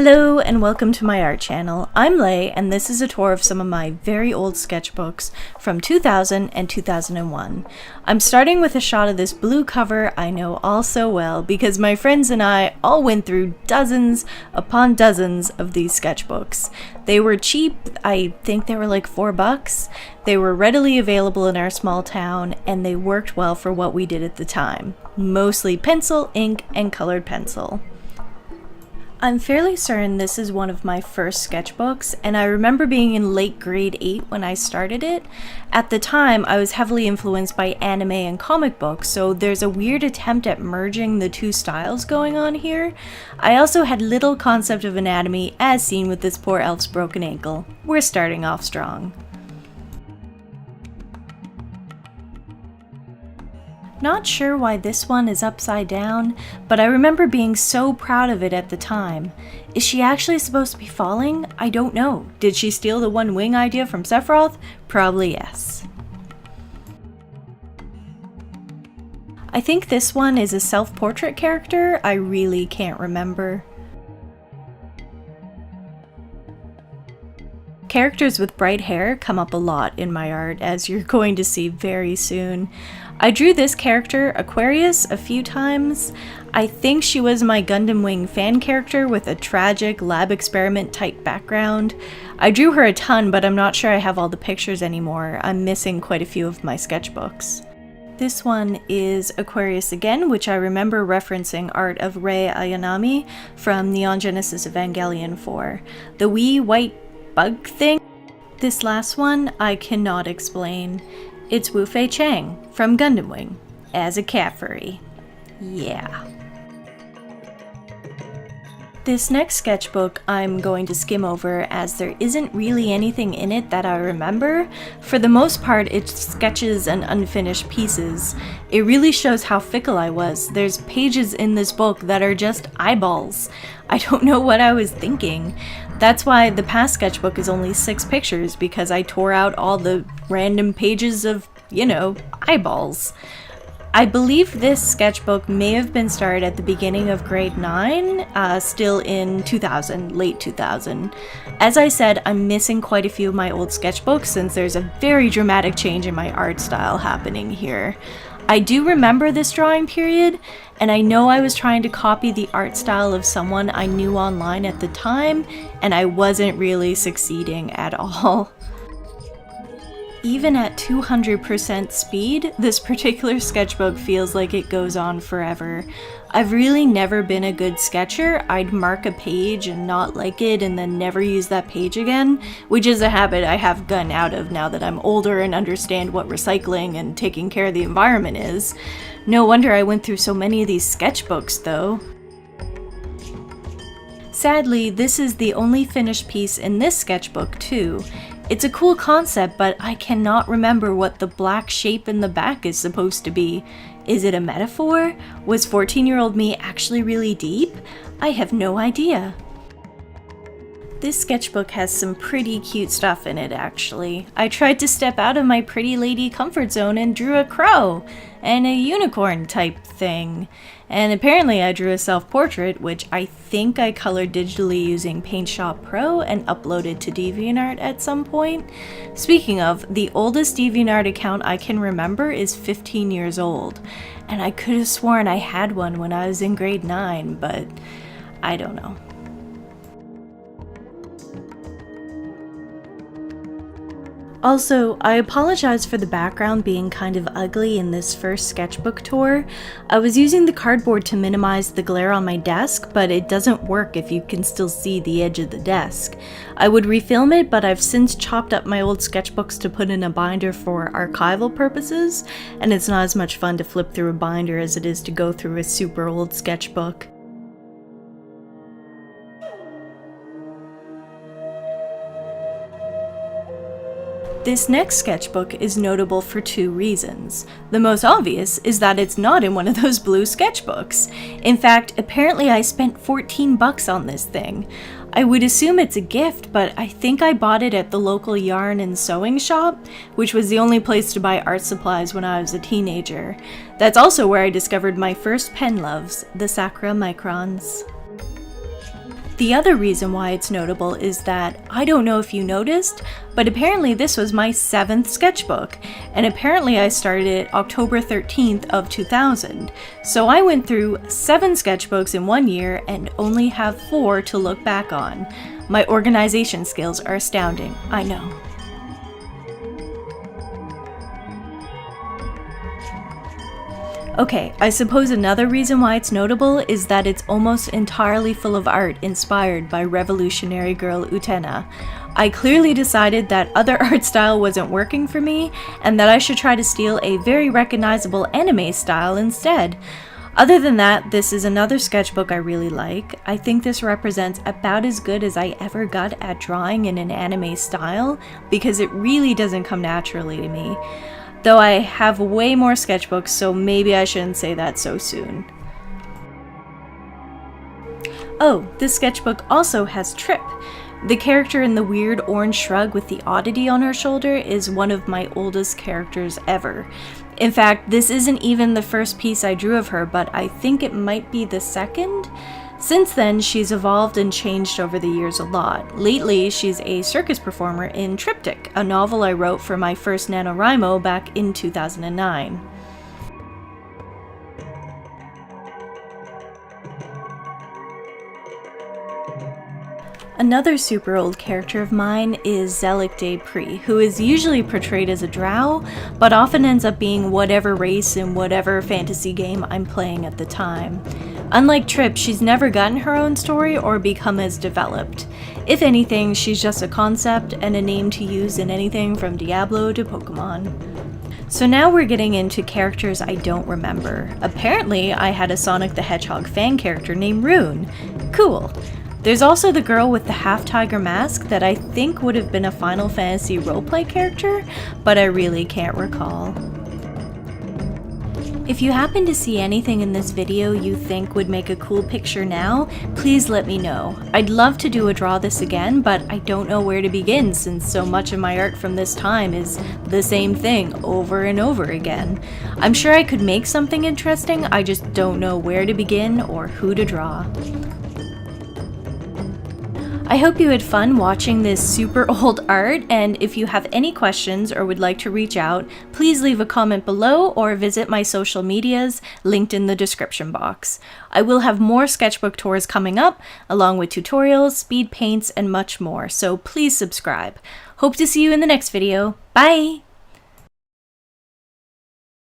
Hello and welcome to my art channel. I'm Lay and this is a tour of some of my very old sketchbooks from 2000 and 2001. I'm starting with a shot of this blue cover I know all so well because my friends and I all went through dozens upon dozens of these sketchbooks. They were cheap, I think they were like $4. They were readily available in our small town and they worked well for what we did at the time. Mostly pencil, ink, and colored pencil. I'm fairly certain this is one of my first sketchbooks, and I remember being in late grade 8 when I started it. At the time, I was heavily influenced by anime and comic books, so there's a weird attempt at merging the two styles going on here. I also had little concept of anatomy, as seen with this poor elf's broken ankle. We're starting off strong. Not sure why this one is upside down, but I remember being so proud of it at the time. Is she actually supposed to be falling? I don't know. Did she steal the one wing idea from Sephiroth? Probably yes. I think this one is a self-portrait character. I really can't remember. Characters with bright hair come up a lot in my art, as you're going to see very soon. I drew this character, Aquarius, a few times. I think she was my Gundam Wing fan character with a tragic lab experiment type background. I drew her a ton, but I'm not sure I have all the pictures anymore. I'm missing quite a few of my sketchbooks. This one is Aquarius again, which I remember referencing art of Rei Ayanami from Neon Genesis Evangelion 4. The wee white bug thing? This last one I cannot explain. It's Wu Fei Chang from Gundam Wing as a cat furry. Yeah. This next sketchbook I'm going to skim over as there isn't really anything in it that I remember. For the most part, it's sketches and unfinished pieces. It really shows how fickle I was. There's pages in this book that are just eyeballs. I don't know what I was thinking. That's why the past sketchbook is only 6 pictures, because I tore out all the random pages of, eyeballs. I believe this sketchbook may have been started at the beginning of grade 9, still in 2000, late 2000. As I said, I'm missing quite a few of my old sketchbooks since there's a very dramatic change in my art style happening here. I do remember this drawing period, and I know I was trying to copy the art style of someone I knew online at the time, and I wasn't really succeeding at all. Even at 200% speed, this particular sketchbook feels like it goes on forever. I've really never been a good sketcher. I'd mark a page and not like it and then never use that page again, which is a habit I have gotten out of now that I'm older and understand what recycling and taking care of the environment is. No wonder I went through so many of these sketchbooks though. Sadly, this is the only finished piece in this sketchbook too. It's a cool concept, but I cannot remember what the black shape in the back is supposed to be. Is it a metaphor? Was 14-year-old me actually really deep? I have no idea. This sketchbook has some pretty cute stuff in it, actually. I tried to step out of my pretty lady comfort zone and drew a crow and a unicorn type thing. And apparently I drew a self-portrait, which I think I colored digitally using Paint Shop Pro and uploaded to DeviantArt at some point. Speaking of, the oldest DeviantArt account I can remember is 15 years old. And I could have sworn I had one when I was in grade 9, but I don't know. Also, I apologize for the background being kind of ugly in this first sketchbook tour. I was using the cardboard to minimize the glare on my desk, but it doesn't work if you can still see the edge of the desk. I would refilm it, but I've since chopped up my old sketchbooks to put in a binder for archival purposes, and it's not as much fun to flip through a binder as it is to go through a super old sketchbook. This next sketchbook is notable for 2 reasons. The most obvious is that it's not in one of those blue sketchbooks. In fact, apparently I spent $14 on this thing. I would assume it's a gift, but I think I bought it at the local yarn and sewing shop, which was the only place to buy art supplies when I was a teenager. That's also where I discovered my first pen loves, the Sakura Microns. The other reason why it's notable is that, I don't know if you noticed, but apparently this was my 7th sketchbook, and apparently I started it October 13th of 2000. So I went through 7 sketchbooks in 1 year and only have 4 to look back on. My organization skills are astounding, I know. Okay, I suppose another reason why it's notable is that it's almost entirely full of art inspired by revolutionary girl Utena. I clearly decided that other art style wasn't working for me, and that I should try to steal a very recognizable anime style instead. Other than that, this is another sketchbook I really like. I think this represents about as good as I ever got at drawing in an anime style, because it really doesn't come naturally to me. Though I have way more sketchbooks, so maybe I shouldn't say that so soon. Oh, this sketchbook also has Trip. The character in the weird orange shrug with the oddity on her shoulder is one of my oldest characters ever. In fact, this isn't even the first piece I drew of her, but I think it might be the second? Since then, she's evolved and changed over the years a lot. Lately, she's a circus performer in Triptych, a novel I wrote for my first NaNoWriMo back in 2009. Another super old character of mine is Zelik Despre, who is usually portrayed as a drow, but often ends up being whatever race in whatever fantasy game I'm playing at the time. Unlike Trip, she's never gotten her own story or become as developed. If anything, she's just a concept and a name to use in anything from Diablo to Pokemon. So now we're getting into characters I don't remember. Apparently, I had a Sonic the Hedgehog fan character named Rune. Cool. There's also the girl with the half-tiger mask that I think would have been a Final Fantasy roleplay character, but I really can't recall. If you happen to see anything in this video you think would make a cool picture now, please let me know. I'd love to do a draw this again, but I don't know where to begin since so much of my art from this time is the same thing over and over again. I'm sure I could make something interesting, I just don't know where to begin or who to draw. I hope you had fun watching this super old art, and if you have any questions or would like to reach out, please leave a comment below or visit my social medias linked in the description box. I will have more sketchbook tours coming up, along with tutorials, speed paints, and much more, so please subscribe. Hope to see you in the next video. Bye!